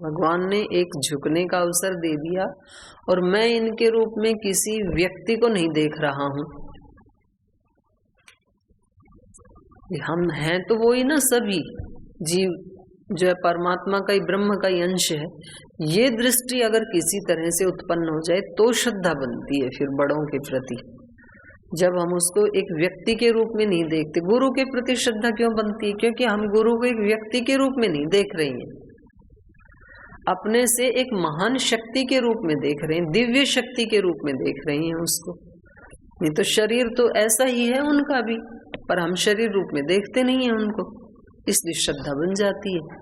भगवान ने एक झुकने का अवसर दे दिया और मैं इनके रूप में किसी व्यक्ति को नहीं देख रहा हूं। हम हैं तो वो ही ना, सभी जीव जो है परमात्मा का ही, ब्रह्म का ही अंश है। ये दृष्टि अगर किसी तरह से उत्पन्न हो जाए तो श्रद्धा बनती है फिर बड़ों के प्रति। जब हम उसको एक व्यक्ति के रूप में नहीं देखते। गुरु के प्रति श्रद्धा क्यों बनती है? क्योंकि हम गुरु को एक व्यक्ति के रूप में नहीं देख रहे हैं, अपने से एक महान शक्ति के रूप में देख रहे हैं, दिव्य शक्ति के रूप में देख रहे हैं उसको। नहीं तो शरीर तो ऐसा ही है उनका भी, पर हम शरीर रूप में देखते नहीं है उनको, इसलिए श्रद्धा बन जाती है।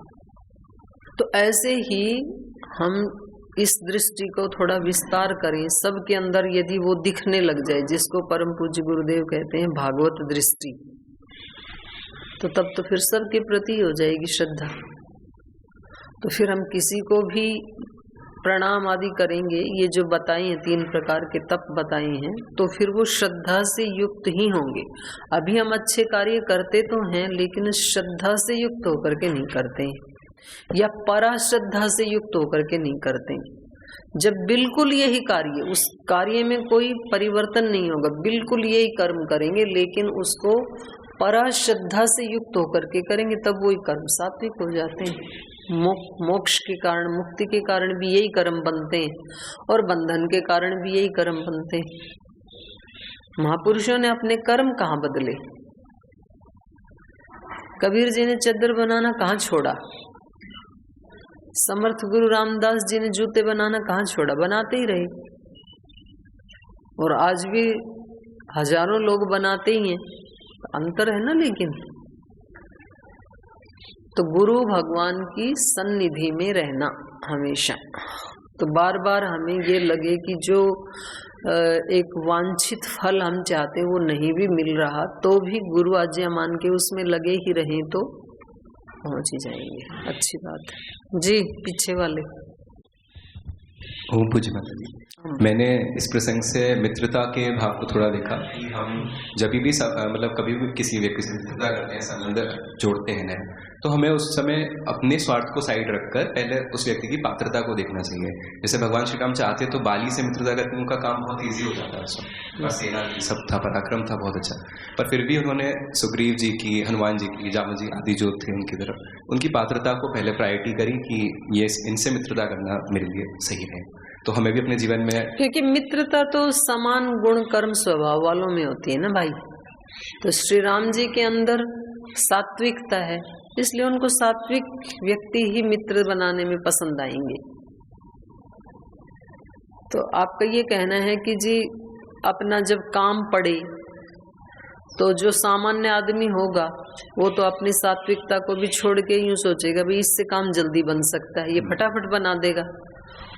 तो ऐसे ही हम इस दृष्टि को थोड़ा विस्तार करें, सबके अंदर यदि वो दिखने लग जाए, जिसको परम पूज्य गुरुदेव कहते हैं भागवत दृष्टि, तो तब तो फिर सबके प्रति हो जाएगी श्रद्धा। तो फिर हम किसी को भी प्रणाम आदि करेंगे, ये जो बताए हैं 3 प्रकार के तप बताए हैं, तो फिर वो श्रद्धा से युक्त ही होंगे। अभी हम अच्छे कार्य करते तो हैं, लेकिन श्रद्धा से युक्त होकर के नहीं करते हैं, या पराश्रद्धा से युक्त होकर के नहीं करते हैं। जब बिल्कुल यही कार्य, उस कार्य में कोई परिवर्तन नहीं होगा, बिल्कुल यही कर्म करेंगे, लेकिन उसको पराश्रद्धा से युक्त होकर के करेंगे, तब वही कर्म सात्विक हो जाते हैं। मोक्ष के कारण, मुक्ति के कारण भी यही कर्म बनते हैं, और बंधन के कारण भी यही कर्म बनते हैं। महापुरुषों ने अपने कर्म कहाँ बदले? कबीर जी ने चद्दर बनाना कहाँ छोड़ा? समर्थ गुरु रामदास जी ने जूते बनाना कहाँ छोड़ा? बनाते ही रहे, और आज भी हजारों लोग बनाते ही हैं। अंतर है ना। लेकिन तो गुरु भगवान की सन्निधि में रहना हमेशा। तो बार बार हमें ये लगे कि जो एक वांछित फल हम चाहते वो नहीं भी मिल रहा, तो भी गुरु आज्ञा मान के उसमें लगे ही रहें तो पहुंच ही जाएंगे। अच्छी बात है जी। पीछे वाले। ओम पूज्य माता जी, मैंने इस प्रसंग से मित्रता के भाव को थोड़ा देखा कि हम जब भी मतलब कभी भी किसी व्यक्ति से मित्रता करते हैं, संबंध जोड़ते हैं नए, तो हमें उस समय अपने स्वार्थ को साइड रखकर पहले उस व्यक्ति की पात्रता को देखना चाहिए। जैसे भगवान श्री राम चाहते तो बाली से मित्रता करके उनका काम बहुत ईजी हो जाता है, सेना सब था, पराक्रम था बहुत अच्छा, पर फिर भी उन्होंने सुग्रीव जी की, हनुमान जी की, जामा जी आदि जो थे उनकी तरफ, उनकी पात्रता को पहले प्रायोरिटी करी कि ये इनसे मित्रता करना मेरे लिए सही है। तो हमें भी अपने जीवन में, क्योंकि मित्रता तो समान गुण कर्म स्वभाव वालों में होती है ना भाई। तो श्री राम जी के अंदर सात्विकता है, इसलिए उनको सात्विक व्यक्ति ही मित्र बनाने में पसंद आएंगे। तो आपका ये कहना है कि जी अपना जब काम पड़े तो जो सामान्य आदमी होगा वो तो अपनी सात्विकता को भी छोड़ के यूं सोचेगा भाई इससे काम जल्दी बन सकता है, ये फटाफट बना देगा।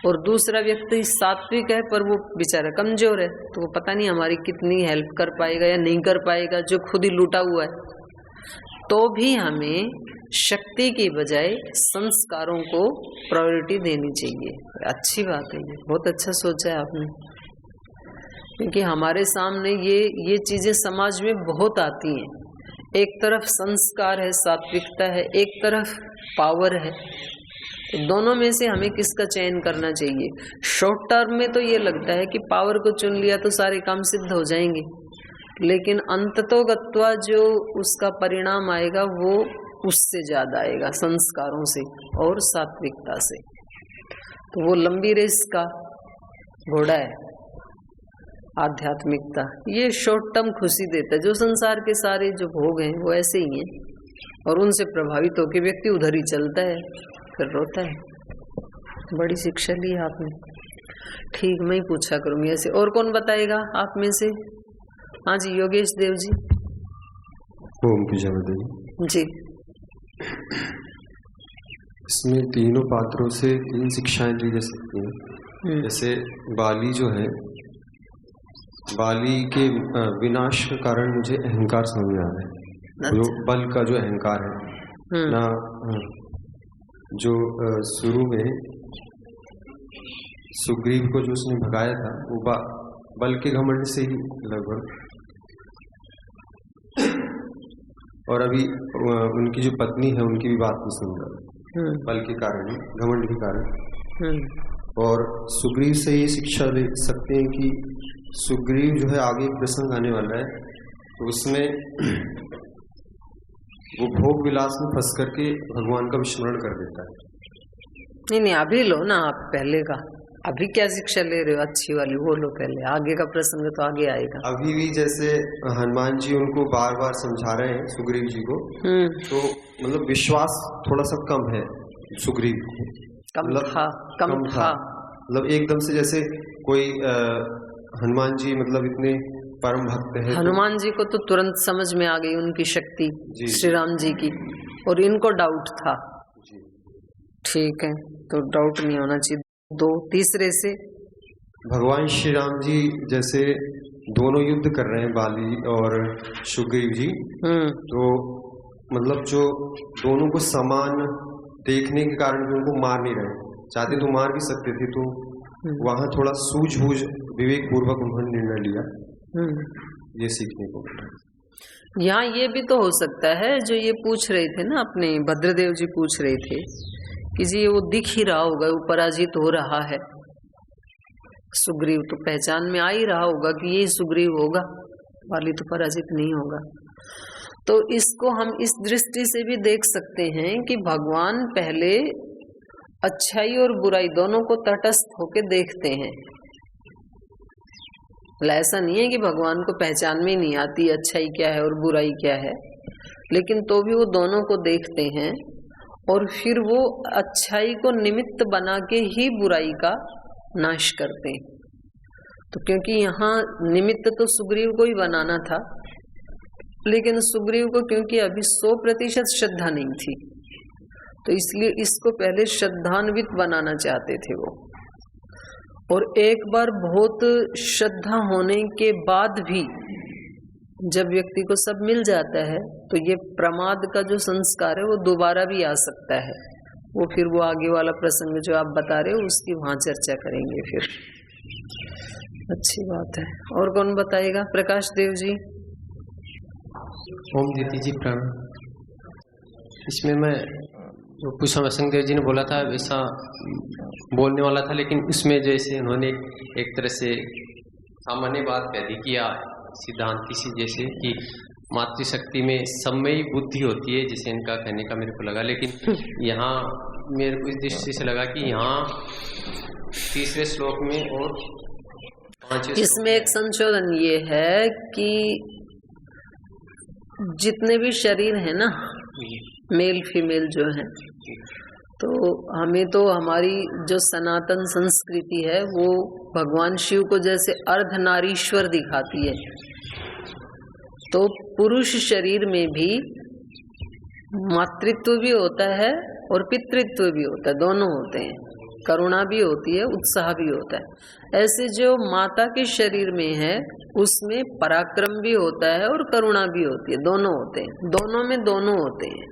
और दूसरा व्यक्ति सात्विक है पर वो बेचारा कमजोर है, तो वो पता नहीं हमारी कितनी हेल्प कर पाएगा या नहीं कर पाएगा, जो खुद ही लूटा हुआ है। तो भी हमें शक्ति की बजाय संस्कारों को प्रायोरिटी देनी चाहिए। अच्छी बात है, ये बहुत अच्छा सोचा है आपने, क्योंकि हमारे सामने ये चीजें समाज में बहुत आती हैं। एक तरफ संस्कार है, सात्विकता है, एक तरफ पावर है। तो दोनों में से हमें किसका चयन करना चाहिए? शॉर्ट टर्म में तो ये लगता है कि पावर को चुन लिया तो सारे काम सिद्ध हो जाएंगे, लेकिन अंततोगत्वा जो उसका परिणाम आएगा वो उससे ज्यादा आएगा, संस्कारों से और सात्विकता से। तो वो लंबी रेस का घोड़ा है आध्यात्मिकता। ये शॉर्ट टर्म खुशी देता है। जो संसार के सारे जो भोग हैं वो ऐसे ही हैं, और उनसे प्रभावित होकर व्यक्ति उधर ही चलता है, फिर रोता है। बड़ी शिक्षा ली आपने। ठीक, मैं ही पूछा करूंगी ऐसे। और कौन बताएगा आप में से? हाँ जी, योगेश देव जी। ओम पूजा माता जी। इसमें तीनों पात्रों से 3 शिक्षाएं ली जा सकती हैं। जैसे बाली जो है, बाली के विनाश का कारण मुझे अहंकार समझ में आ रहा है। जो बल का जो अहंकार है ना, जो शुरू में सुग्रीव को जो उसने भगाया था वो बल के घमंड से ही लगभग, और अभी उनकी जो पत्नी है उनकी भी बात नहीं सुन रहा। बल के कारण, घमंड के कारण। और सुग्रीव से ये शिक्षा ले सकते हैं कि सुग्रीव जो है, आगे एक प्रसंग आने वाला है, तो उसमें वो भोग विलास में फंस करके भगवान का विस्मरण कर देता है। नहीं, अभी लो ना आप पहले का। अभी क्या शिक्षा ले रहे हो अच्छी वाली, वो लो पहले, आगे का प्रसंग तो आगे आएगा। अभी भी जैसे हनुमान जी उनको बार बार समझा रहे हैं सुग्रीव जी को, तो मतलब विश्वास थोड़ा सा कम है सुग्रीव को, कम था। मतलब एकदम से जैसे कोई हनुमान जी मतलब इतने परम भक्त है, हनुमान जी को तो तुरंत समझ में आ गई उनकी शक्ति श्री राम जी की, और इनको डाउट था। ठीक है, तो डाउट नहीं होना चाहिए। दो तीसरे से भगवान श्री राम जी जैसे दोनों युद्ध कर रहे हैं, बाली और सुग्रीव जी, तो मतलब जो दोनों को समान देखने के कारण भी उनको मार नहीं रहे, चाहते तो मार भी सकते थे, तो वहां थोड़ा सूझबूझ विवेक पूर्वक उन्होंने निर्णय लिया। ये सीखने को मिला। यहाँ ये भी तो हो सकता है जो ये पूछ रहे थे ना, अपने भद्रदेव जी पूछ रहे थे कि जी वो दिख ही रहा होगा, वो पराजित हो रहा है सुग्रीव, तो पहचान में आ ही रहा होगा कि ये सुग्रीव होगा, वाली तो पराजित नहीं होगा। तो इसको हम इस दृष्टि से भी देख सकते हैं कि भगवान पहले अच्छाई और बुराई दोनों को तटस्थ होके देखते हैं। ऐसा नहीं है कि भगवान को पहचान में नहीं आती अच्छाई क्या है और बुराई क्या है, लेकिन तो भी वो दोनों को देखते हैं, और फिर वो अच्छाई को निमित्त बना के ही बुराई का नाश करते हैं। तो क्योंकि यहाँ निमित्त तो सुग्रीव को ही बनाना था, लेकिन सुग्रीव को क्योंकि अभी 100% श्रद्धा नहीं थी, तो इसलिए इसको पहले श्रद्धान्वित बनाना चाहते थे वो। और एक बार बहुत श्रद्धा होने के बाद भी जब व्यक्ति को सब मिल जाता है, तो ये प्रमाद का जो संस्कार है वो दोबारा भी आ सकता है। वो फिर वो आगे वाला प्रसंग जो आप बता रहे हो उसकी वहां चर्चा करेंगे फिर। अच्छी बात है। और कौन बताएगा? प्रकाश देव जी। ओम दीदी जी प्रणाम। इसमें मैं जो पूछा शंकर जी ने बोला था वैसा बोलने वाला था, लेकिन उसमें जैसे उन्होंने एक तरह से सामान्य बात कह दी कि सिद्धांति सी जैसे कि मातृशक्ति में सम्मयी बुद्धि होती है, जिसे इनका कहने का मेरे को लगा। लेकिन यहाँ मेरे को इस दृष्टि से लगा कि यहाँ तीसरे श्लोक में और पांचवें इसमें एक संशोधन ये है कि जितने भी शरीर है ना, मेल फीमेल जो है, तो हमें तो हमारी जो सनातन संस्कृति है वो भगवान शिव को जैसे अर्धनारीश्वर दिखाती है। तो पुरुष शरीर में भी मातृत्व भी होता है और पितृत्व भी होता है, दोनों होते हैं। करुणा भी होती है, उत्साह भी होता है। ऐसे जो माता के शरीर में है उसमें पराक्रम भी होता है और करुणा भी होती है, दोनों होते हैं, दोनों में दोनों होते हैं।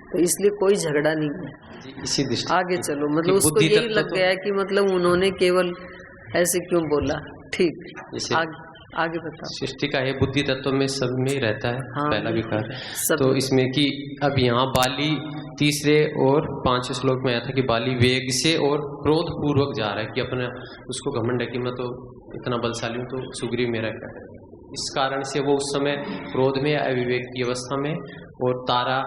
तो इसलिए कोई झगड़ा नहीं है। इसी दृष्टि आगे चलो, मतलब उसको यही लग गया कि मतलब उन्होंने केवल ऐसे क्यों बोला। ठीक, आगे बताओ। सृष्टि का है बुद्धि तत्व में सब में रहता है। हाँ, पहला विकार। तो इसमें कि अब यहाँ बाली तीसरे और पांचवें श्लोक में आया था कि बाली वेग से और क्रोध पूर्वक जा रहा है कि अपना उसको घमंड है कि मैं तो इतना बलशाली हूँ, तो सुग्रीव मेरा क्या है। इस कारण से वो उस समय क्रोध में अविवेक की अवस्था में, और तारा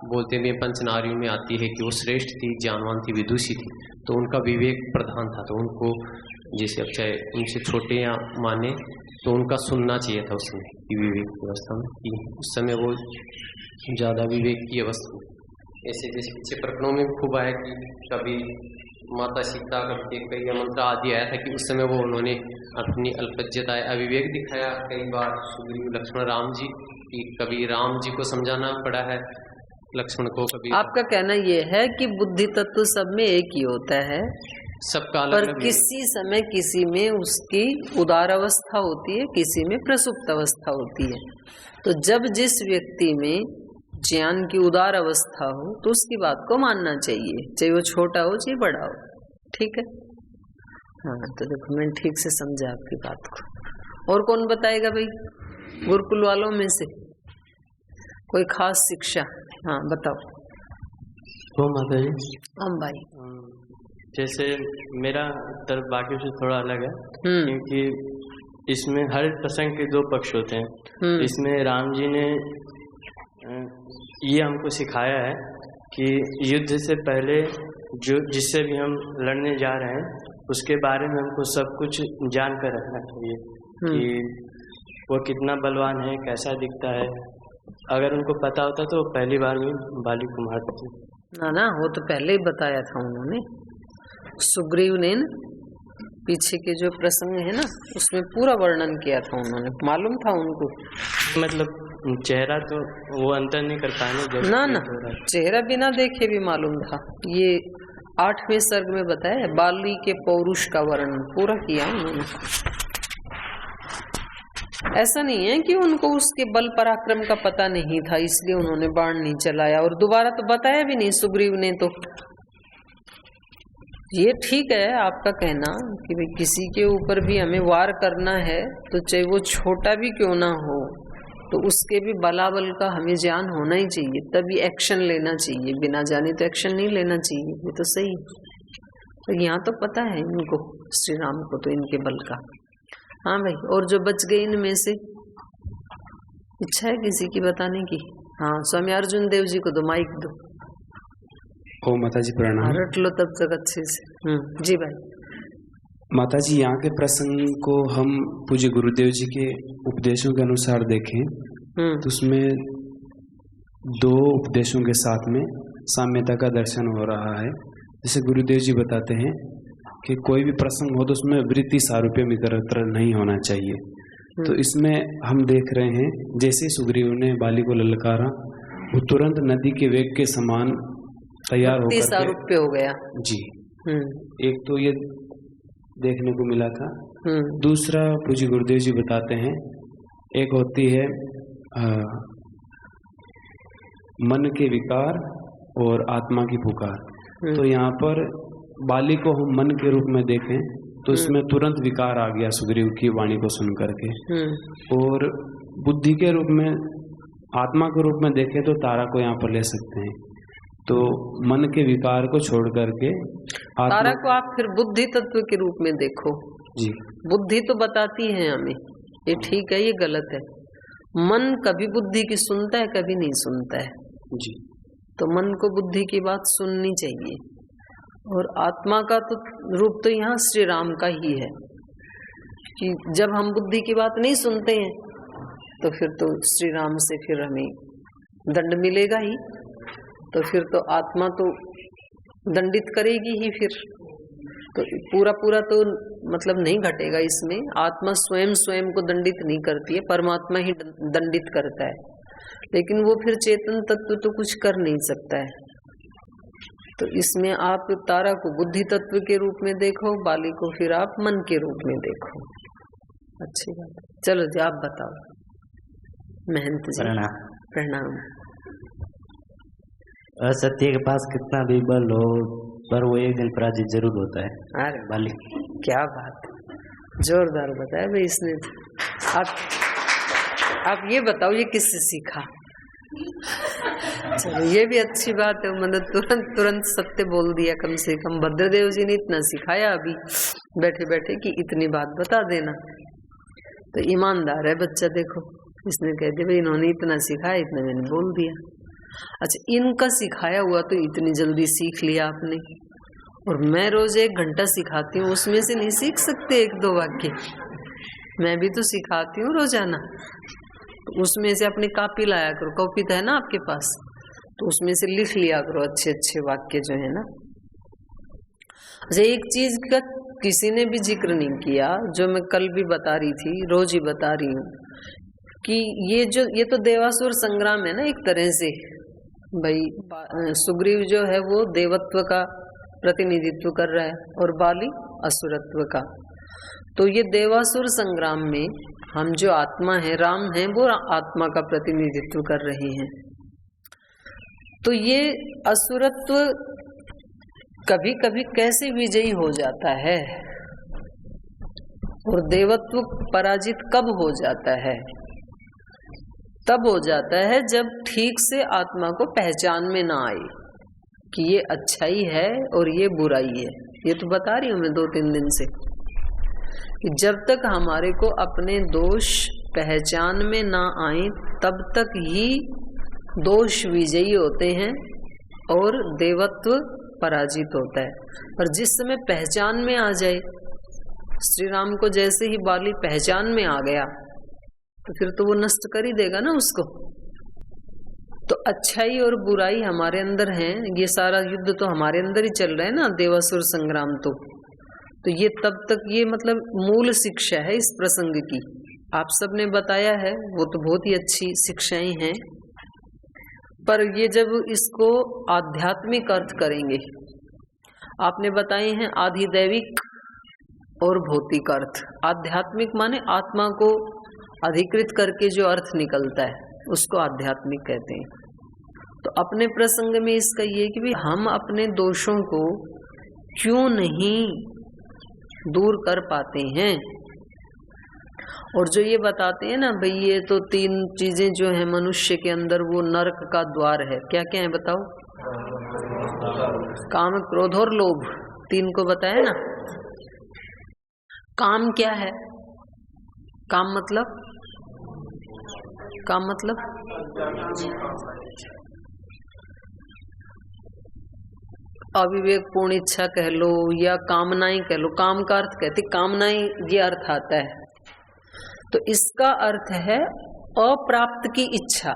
बोलते हुए पंचनारियों में आती है कि वो श्रेष्ठ थी, ज्ञानवान थी, विदुषी थी, तो उनका विवेक प्रधान था। तो उनको जैसे अब चाहे उनसे छोटे या माने तो उनका सुनना चाहिए था उसमें कि विवेक की अवस्था में, कि उस समय वो ज़्यादा विवेक की अवस्था में। ऐसे जैसे पीछे प्रकरणों में खूब आया कि कभी माता सीता कभी कई मंत्र आदि आया था कि उस समय वो उन्होंने अपनी अल्पज्यता अविवेक दिखाया। कई बार सुग्रीव लक्ष्मण राम जी की, कभी राम जी को समझाना पड़ा है लक्ष्मण को, कभी। आपका कहना ये है कि बुद्धि तत्व सब में एक ही होता है, सबका पर किसी समय किसी में उसकी उदार अवस्था होती है, किसी में प्रसुप्त अवस्था होती है। तो जब जिस व्यक्ति में ज्ञान की उदार अवस्था हो तो उसकी बात को मानना चाहिए, चाहे वो छोटा हो चाहे बड़ा हो। ठीक है, हाँ। तो देखो मैं ठीक से समझा आपकी बात को। और कौन बताएगा भाई गुरुकुल वालों में से कोई खास शिक्षा? हाँ बताओ। तो माता जी हम भाई जैसे मेरा उत्तर बाकी से थोड़ा अलग है, क्योंकि इसमें हर प्रसंग के दो पक्ष होते हैं। इसमें राम जी ने ये हमको सिखाया है कि युद्ध से पहले जो जिससे भी हम लड़ने जा रहे हैं उसके बारे में हमको सब कुछ जान कर रखना चाहिए कि वो कितना बलवान है, कैसा दिखता है। अगर उनको पता होता तो पहली बार में बाली को मार देते। ना वो तो पहले ही बताया था उन्होंने, सुग्रीव ने पीछे के जो प्रसंग है ना उसमें पूरा वर्णन किया था उन्होंने, मालूम था उनको। मतलब चेहरा तो वो अंतर नहीं कर पाएंगे ना चेहरा बिना देखे भी मालूम था। ये 8वें सर्ग में बताया, बाली के पौरुष का वर्णन पूरा किया उन्होंने। ऐसा नहीं है कि उनको उसके बल पराक्रम का पता नहीं था इसलिए उन्होंने बाण नहीं चलाया, और दोबारा तो बताया भी नहीं सुग्रीव ने। तो ये ठीक है आपका कहना कि भाई किसी के ऊपर भी हमें वार करना है तो चाहे वो छोटा भी क्यों ना हो तो उसके भी बलाबल का हमें ज्ञान होना ही चाहिए, तभी एक्शन लेना चाहिए। बिना जाने तो एक्शन नहीं लेना चाहिए, ये तो सही। तो यहाँ तो पता है इनको, श्री राम को तो इनके बल का। हाँ भाई, और जो बच गए इनमें से इच्छा है किसी की बताने की? हाँ, स्वामी अर्जुन देव जी को दो माइक दो। ओ माता जी प्रणाम। रट लो तब तक अच्छे से। जी भाई। माता जी, यहाँ के प्रसंग को हम पूज्य गुरुदेव जी के उपदेशों के अनुसार देखें तो उसमें दो उपदेशों के साथ में साम्यता का दर्शन हो रहा है। जैसे गुरुदेव जी बताते हैं कि कोई भी प्रसंग हो तो उसमें वृत्ति सारूप्य में इतरत्र नहीं होना चाहिए। तो इसमें हम देख रहे हैं जैसे सुग्रीव ने बाली को ललकारा, वो तुरंत नदी के वेग के समान तैयार होकर सारूप्य हो गया जी। एक तो ये देखने को मिला था। दूसरा पूज्य गुरुदेव जी बताते हैं, एक होती है मन के विकार और आत्मा की पुकार। तो यहाँ पर बाली को हम मन के रूप में देखें तो इसमें तुरंत विकार आ गया सुग्रीव की वाणी को सुन करके, और बुद्धि के रूप में, आत्मा के रूप में देखें तो तारा को यहाँ पर ले सकते हैं। तो मन के विकार को छोड़ करके तारा को आप फिर बुद्धि तत्व के रूप में देखो जी। बुद्धि तो बताती है हमें, ये ठीक है ये गलत है। मन कभी बुद्धि की सुनता है, कभी नहीं सुनता है जी। तो मन को बुद्धि की बात सुननी चाहिए। और आत्मा का तो रूप तो यहाँ श्री राम का ही है कि जब हम बुद्धि की बात नहीं सुनते हैं तो फिर तो श्री राम से फिर हमें दंड मिलेगा ही, तो फिर तो आत्मा तो दंडित करेगी ही। फिर तो पूरा तो मतलब नहीं घटेगा इसमें। आत्मा स्वयं को दंडित नहीं करती है, परमात्मा ही दंडित करता है। लेकिन वो फिर चेतन तत्व तो कुछ कर नहीं सकता है। तो इसमें आप तारा को बुद्धि तत्व के रूप में देखो, बाली को फिर आप मन के रूप में देखो। अच्छी बात। चलो जी आप बताओ। महंत जी प्रणाम। असत्य के पास कितना भी बल हो पर वो एक दिन पराजित जरूर होता है। अरे बाली, क्या बात, जोरदार बताया भाई इसने। आप ये बताओ ये किससे सीखा? चलो ये भी अच्छी बात है, मतलब तुरंत सत्य बोल दिया। कम से कम भद्रदेव जी ने इतना सिखाया अभी बैठे बैठे कि इतनी बात बता देना। तो ईमानदार है बच्चा। देखो इसने कह दिया भाई इन्होंने इतना सिखाया, इतना मैंने बोल दिया। अच्छा, इनका सिखाया हुआ तो इतनी जल्दी सीख लिया आपने, और मैं रोज 1 घंटा सिखाती हूँ, उसमें से नहीं सीख सकते 1-2 वाक्य? मैं भी तो सिखाती हूँ रोजाना, तो उसमें से अपनी कॉपी लाया करो। कॉपी तो है ना आपके पास, तो उसमें से लिख लिया करो अच्छे वाक्य जो है ना। अच्छा, एक चीज का किसी ने भी जिक्र नहीं किया, जो मैं कल भी बता रही थी, रोज ही बता रही हूँ, कि ये तो देवासुर संग्राम है ना एक तरह से। भाई सुग्रीव जो है वो देवत्व का प्रतिनिधित्व कर रहा है और बाली असुरत्व का। तो ये देवासुर संग्राम में हम जो आत्मा है, राम है, वो आत्मा का प्रतिनिधित्व कर रहे हैं। तो ये असुरत्व कभी कभी कैसे विजयी हो जाता है और देवत्व पराजित कब हो जाता है? तब हो जाता है जब ठीक से आत्मा को पहचान में ना आए। कि ये अच्छाई है और ये बुराई है। ये तो बता रही हूं मैं 2-3 दिन से कि जब तक हमारे को अपने दोष पहचान में ना आए तब तक ही दोष विजयी होते हैं और देवत्व पराजित होता है। पर जिस समय पहचान में आ जाए, श्री राम को जैसे ही बाली पहचान में आ गया तो फिर तो वो नष्ट कर ही देगा ना उसको। तो अच्छाई और बुराई हमारे अंदर है, ये सारा युद्ध तो हमारे अंदर ही चल रहा है ना, देवासुर संग्राम। तो ये तब तक ये मतलब मूल शिक्षा है इस प्रसंग की। आप सबने बताया है वो तो बहुत ही अच्छी शिक्षाएं हैं, पर ये जब इसको आध्यात्मिक अर्थ करेंगे, आपने बताए हैं आधिदैविक और भौतिक अर्थ। आध्यात्मिक माने आत्मा को अधिकृत करके जो अर्थ निकलता है उसको आध्यात्मिक कहते हैं। तो अपने प्रसंग में इसका ये कि भी हम अपने दोषों को क्यों नहीं दूर कर पाते हैं। और जो ये बताते हैं ना भाई, ये तो 3 चीजें जो है मनुष्य के अंदर वो नरक का द्वार है। क्या क्या है बताओ? काम, क्रोध और लोभ, 3 को बताया ना। काम क्या है? काम मतलब अविवेकपूर्ण इच्छा कह लो या कामनाएं कह लो। काम का अर्थ कहते कामनाएं, ये अर्थ आता है। तो इसका अर्थ है अप्राप्त की इच्छा।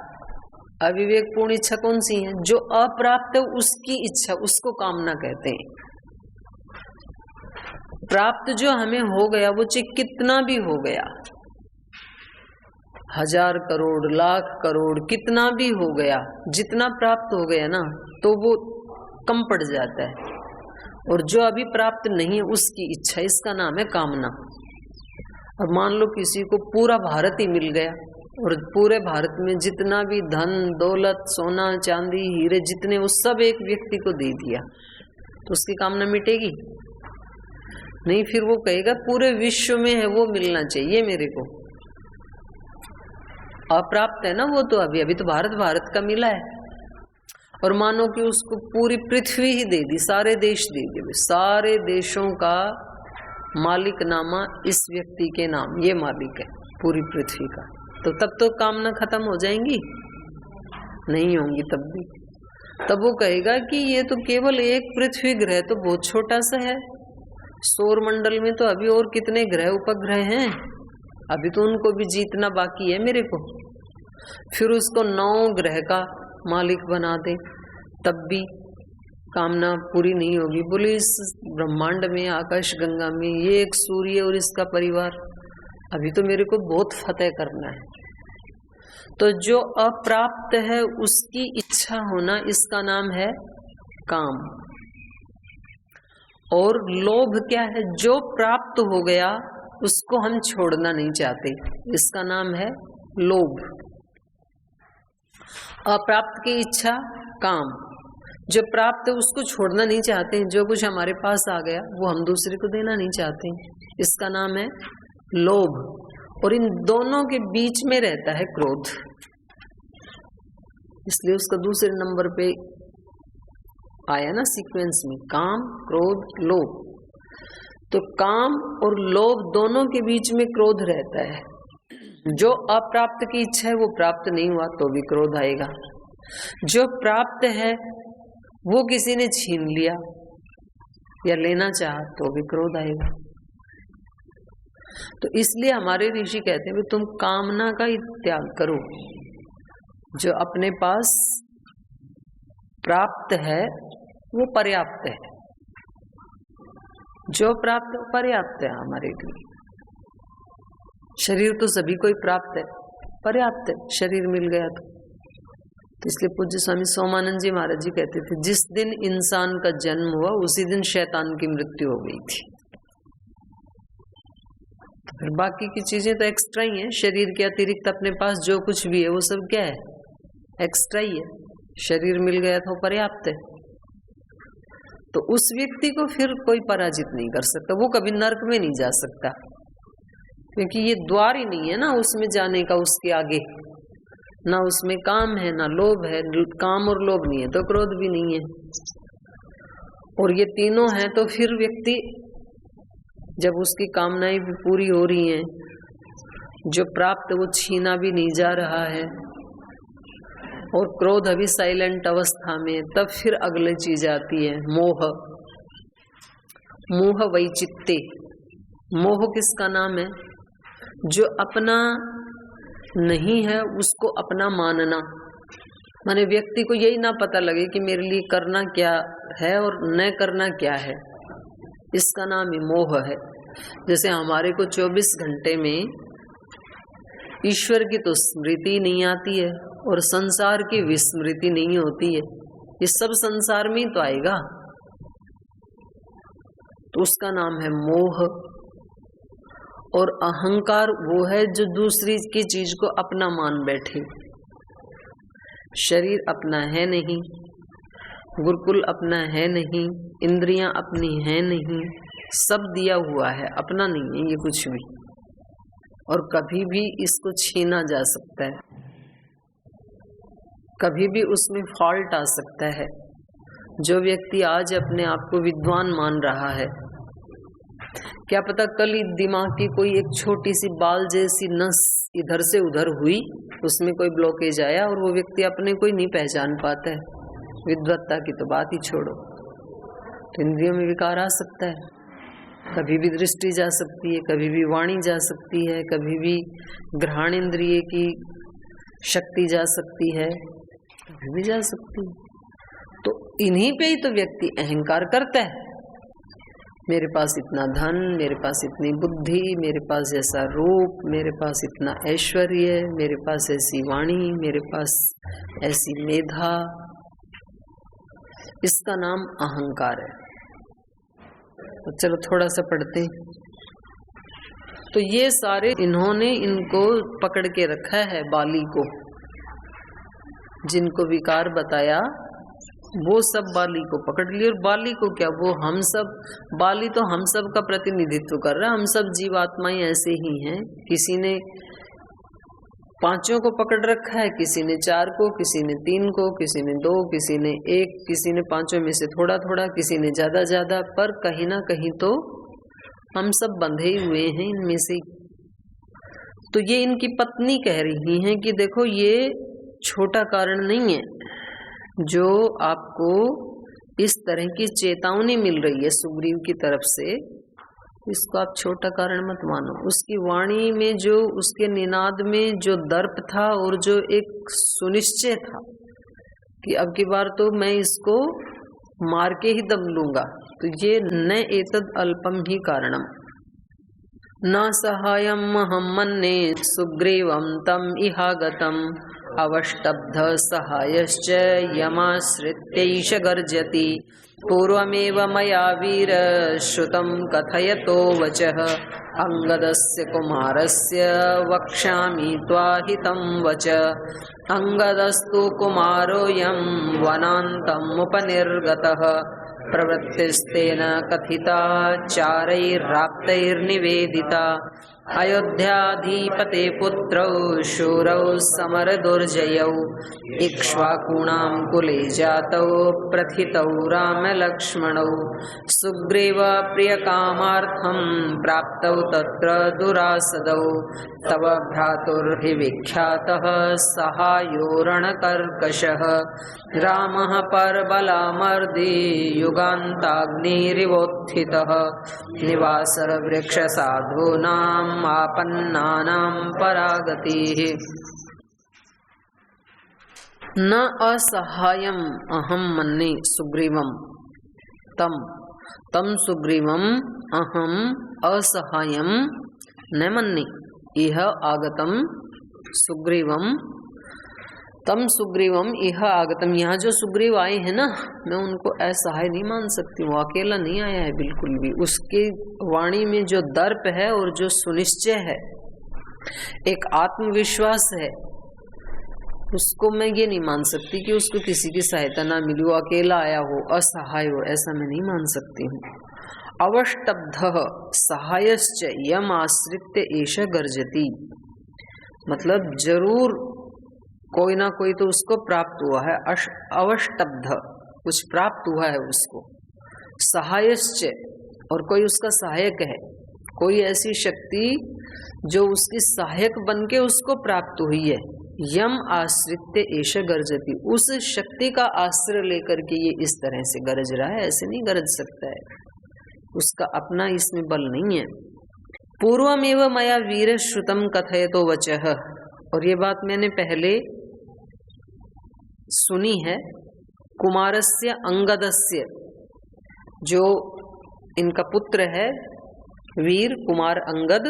अविवेकपूर्ण इच्छा कौन सी है? जो अप्राप्त है उसकी इच्छा, उसको कामना कहते हैं। प्राप्त जो हमें हो गया वो चाहे कितना भी हो गया, 1000 करोड़ लाख करोड़ कितना भी हो गया, जितना प्राप्त हो गया ना तो वो कम पड़ जाता है। और जो अभी प्राप्त नहीं है उसकी इच्छा, इसका नाम है कामना। अब मान लो किसी को पूरा भारत ही मिल गया और पूरे भारत में जितना भी धन दौलत सोना चांदी हीरे जितने, वो सब एक व्यक्ति को दे दिया, तो उसकी कामना मिटेगी नहीं। फिर वो कहेगा पूरे विश्व में है वो मिलना चाहिए मेरे को। अप्राप्त है ना वो तो अभी तो भारत का मिला है। और मानो कि उसको पूरी पृथ्वी ही दे दी, सारे देश दे दिए, सारे देशों का मालिकनामा इस व्यक्ति के नाम, ये मालिक है पूरी पृथ्वी का। तो तब तो कामना खत्म हो जाएंगी? नहीं होंगी तब भी। तब वो कहेगा कि ये तो केवल एक पृथ्वी ग्रह तो बहुत छोटा सा है, सौर मंडल में तो अभी और कितने ग्रह उपग्रह हैं, अभी तो उनको भी जीतना बाकी है मेरे को। फिर उसको 9 ग्रह का मालिक बना दे, तब भी कामना पूरी नहीं होगी। बोले इस ब्रह्मांड में, आकाश गंगा में, ये एक सूर्य और इसका परिवार, अभी तो मेरे को बहुत फतेह करना है। तो जो अप्राप्त है उसकी इच्छा होना, इसका नाम है काम। और लोभ क्या है? जो प्राप्त हो गया उसको हम छोड़ना नहीं चाहते, इसका नाम है लोभ। अप्राप्त की इच्छा काम, जो प्राप्त है उसको छोड़ना नहीं चाहते। जो कुछ हमारे पास आ गया वो हम दूसरे को देना नहीं चाहते, इसका नाम है लोभ। और इन दोनों के बीच में रहता है क्रोध, इसलिए उसका दूसरे नंबर पे आया ना सीक्वेंस में, काम क्रोध लोभ। तो काम और लोभ दोनों के बीच में क्रोध रहता है। जो अप्राप्त की इच्छा है वो प्राप्त नहीं हुआ तो भी क्रोध आएगा, जो प्राप्त है वो किसी ने छीन लिया या लेना चाहा तो भी क्रोध आएगा। तो इसलिए हमारे ऋषि कहते हैं तुम कामना का ही त्याग करो। जो अपने पास प्राप्त है वो पर्याप्त है, जो प्राप्त है पर्याप्त है हमारे लिए। शरीर तो सभी को ही प्राप्त है, पर्याप्त है, शरीर मिल गया तो इसलिए पूज्य स्वामी सोमानंद जी महाराज जी कहते थे जिस दिन इंसान का जन्म हुआ उसी दिन शैतान की मृत्यु हो गई थी। तो फिर बाकी की चीजें तो एक्स्ट्रा ही है, शरीर के अतिरिक्त अपने पास जो कुछ भी है वो सब क्या है? एक्स्ट्रा ही है। शरीर मिल गया तो पर्याप्त है। तो उस व्यक्ति को फिर कोई पराजित नहीं कर सकता, वो कभी नरक में नहीं जा सकता, क्योंकि ये द्वार ही नहीं है ना उसमें जाने का। उसके आगे ना उसमें काम है ना लोभ है, काम और लोभ नहीं है तो क्रोध भी नहीं है। और ये तीनों हैं तो फिर व्यक्ति जब उसकी कामनाएं भी पूरी हो रही हैं, जो प्राप्त वो छीना भी नहीं जा रहा है, और क्रोध अभी साइलेंट अवस्था में, तब फिर अगली चीज आती है मोह। मोह वैचित्ते, मोह किसका नाम है? जो अपना नहीं है उसको अपना मानना, माने व्यक्ति को यही ना पता लगे कि मेरे लिए करना क्या है और न करना क्या है, इसका नाम ही मोह है। जैसे हमारे को 24 घंटे में ईश्वर की तो स्मृति नहीं आती है और संसार की विस्मृति नहीं होती है, ये सब संसार में ही तो आएगा, तो उसका नाम है मोह। और अहंकार वो है जो दूसरी की चीज को अपना मान बैठे। शरीर अपना है नहीं, गुरुकुल अपना है नहीं, इंद्रियां अपनी है नहीं, सब दिया हुआ है, अपना नहीं है ये कुछ भी, और कभी भी इसको छीना जा सकता है, कभी भी उसमें फॉल्ट आ सकता है। जो व्यक्ति आज अपने आप को विद्वान मान रहा है, क्या पता कल ही दिमाग की कोई एक छोटी सी बाल जैसी नस इधर से उधर हुई, उसमें कोई ब्लॉकेज आया और वो व्यक्ति अपने को ही नहीं पहचान पाता है। विद्वत्ता की तो बात ही छोड़ो, तो इंद्रियों में विकार आ सकता है, कभी भी दृष्टि जा सकती है, कभी भी वाणी जा सकती है, कभी भी घ्राण इंद्रिय की शक्ति जा सकती है, कभी भी जा सकती है। तो इन्हीं पे ही तो व्यक्ति अहंकार करता है, मेरे पास इतना धन, मेरे पास इतनी बुद्धि, मेरे पास ऐसा रूप, मेरे पास इतना ऐश्वर्य, मेरे पास ऐसी वाणी, मेरे पास ऐसी मेधा, इसका नाम अहंकार है। तो चलो थोड़ा सा पढ़ते हैं। तो ये सारे इन्होंने इनको पकड़ के रखा है, बाली को, जिनको विकार बताया वो सब बाली को पकड़ लिए। और बाली को क्या, वो हम सब, बाली तो हम सब का प्रतिनिधित्व कर रहा है, हम सब जीवात्माएं ऐसे ही हैं। किसी ने 5 को पकड़ रखा है, किसी ने 4 को, किसी ने 3 को, किसी ने 2, किसी ने 1, किसी ने 5 में से थोड़ा थोड़ा, किसी ने ज्यादा ज्यादा, पर कहीं ना कहीं तो हम सब बंधे ही हुए हैं इनमें से। तो ये इनकी पत्नी कह रही हैं कि देखो ये छोटा कारण नहीं है जो आपको इस तरह की चेतावनी मिल रही है सुग्रीव की तरफ से, इसको आप छोटा कारण मत मानो। उसकी वाणी में जो, उसके निनाद में जो दर्प था और जो एक सुनिश्चय था कि अब की बार तो मैं इसको मार के ही दम लूंगा, तो ये न एतद अल्पम ही कारणम न सहायम हम मन्ये सुग्रीवम तम इहागतम अवष्टब्ध सहायश्च यमाश्रित्यैष गर्जति पूर्वमेव मया वीर श्रुतं कथयतो वचः अंगदस्य कुमारस्य वक्ष्यामि त्वाहितं वच अंगदस्तु कुमारोऽयं वनान्तमुपनिर्गतः प्रवृत्तिस्तेन कथिता चारैर्राप्तैर्निवेदिता अयोध्याधिपते पुत्रौ शूरौ समरदुर्जयौ इक्ष्वाकूणां कुले जातौ प्रथितौ रामलक्ष्मणौ सुग्रीव प्रियकामार्थं प्राप्तौ तत्र दुरासदौ तव भ्रातुर्हि विख्यातः सहायो रणकर्कशः रामः परबलामर्दी युगान्ताग्निरिवोत्थितः निवासरवृक्षसाधूनाम् आपन्नानां परागतिः न असहायम अहम मन्ये सुग्रीवम तम सुग्रीवम अहम असहायम न मन्ये इह आगतम सुग्रीवम तम सुग्रीवम इह आगतम। यहाँ जो सुग्रीव आए हैं ना, मैं उनको असहाय नहीं मान सकती, वो अकेला नहीं आया है बिल्कुल भी। उसकी वाणी में जो दर्प है और जो सुनिश्चय है, एक आत्मविश्वास है, उसको मैं ये नहीं मान सकती कि उसको किसी की सहायता ना मिली, वो अकेला आया हो, असहाय हो, ऐसा मैं नहीं मान सकती हूँ। अवष्टब्ध सहायश्च यम आश्रित्य एष गर्जति, मतलब जरूर कोई ना कोई तो उसको प्राप्त हुआ है। अवष्टब्ध, कुछ प्राप्त हुआ है उसको। सहायश्च, और कोई उसका सहायक है, कोई ऐसी शक्ति जो उसकी सहायक बनके उसको प्राप्त हुई है। यम आश्रित्य एष गर्जति, उस शक्ति का आश्रय लेकर के ये इस तरह से गरज रहा है, ऐसे नहीं गरज सकता है, उसका अपना इसमें बल नहीं है। पूर्वमेव मया वीर श्रुतम कथयतो वचः, और ये बात मैंने पहले सुनी है। कुमारस्य अंगदस्य, जो इनका पुत्र है वीर कुमार अंगद,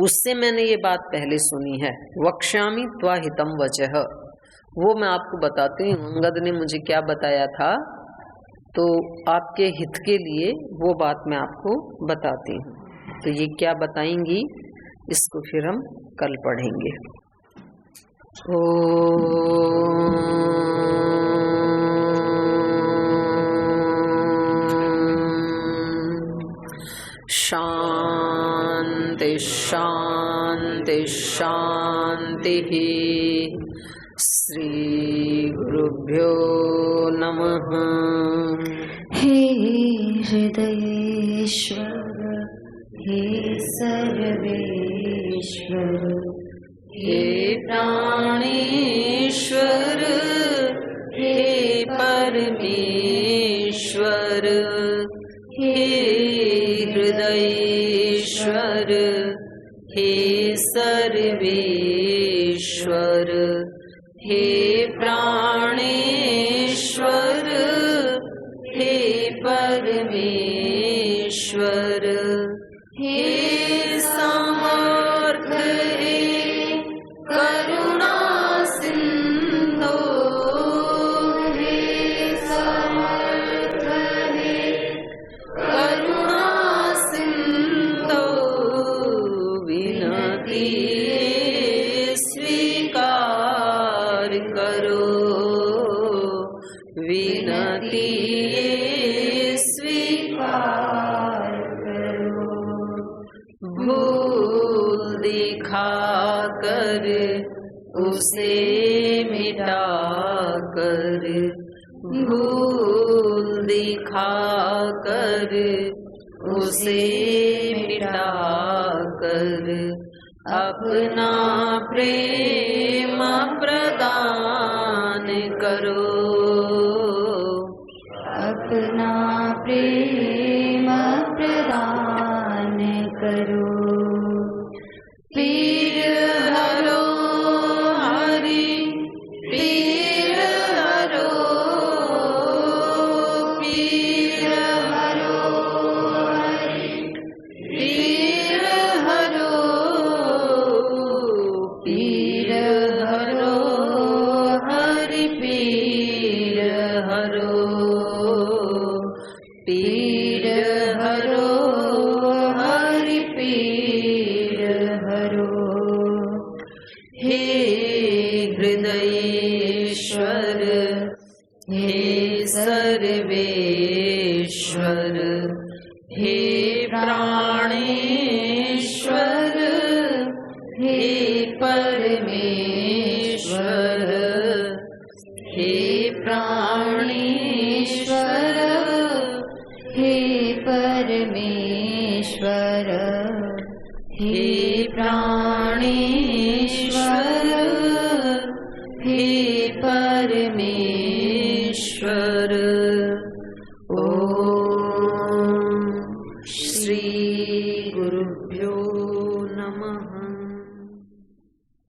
उससे मैंने ये बात पहले सुनी है। वक्ष्यामि त्वा हितम वचः, वो मैं आपको बताती हूँ। अंगद ने मुझे क्या बताया था, तो आपके हित के लिए वो बात मैं आपको बताती हूँ। तो ये क्या बताएंगी, इसको फिर हम कल पढ़ेंगे। शांति शांति शांति। श्री गुरुभ्यो नमः। हे हृदयेश्वर, हे सर्वेश्वर, हे प्राणेश्वर, हे परमेश्वर, हे हृदयेश्वर, हे सर्वेश्वर, हे प्राणेश्वर, हे परमेश्वर, हे समर्थ, हे करुणा सिंधु, हे समर्थ, हे करुणा सिंधु, विनती स्वीकार करो, विनती स्वीकार करो। भूल दिखा कर उसे मिटा कर, भूल दिखा कर उसे मिटा कर, अपना प्रेम प्रदान करो, अपना प्रेम प्रदान करो। पीर हरो हरि, पीर हरो, पीर हरो हरि, पीर हरो, पीर हरो हरि, पीर हरो, पीर हरो हरि, पीर हरो। हे हृदयेश्वर, हे सर्वेश्वर, हे प्राणेश्वर, हे परमेश्वर, हे प्राणेश्वर, हे परमेश्वर, हे प्राणेश्वर, हे परमेश्वर। ओम श्री गुरुभ्यो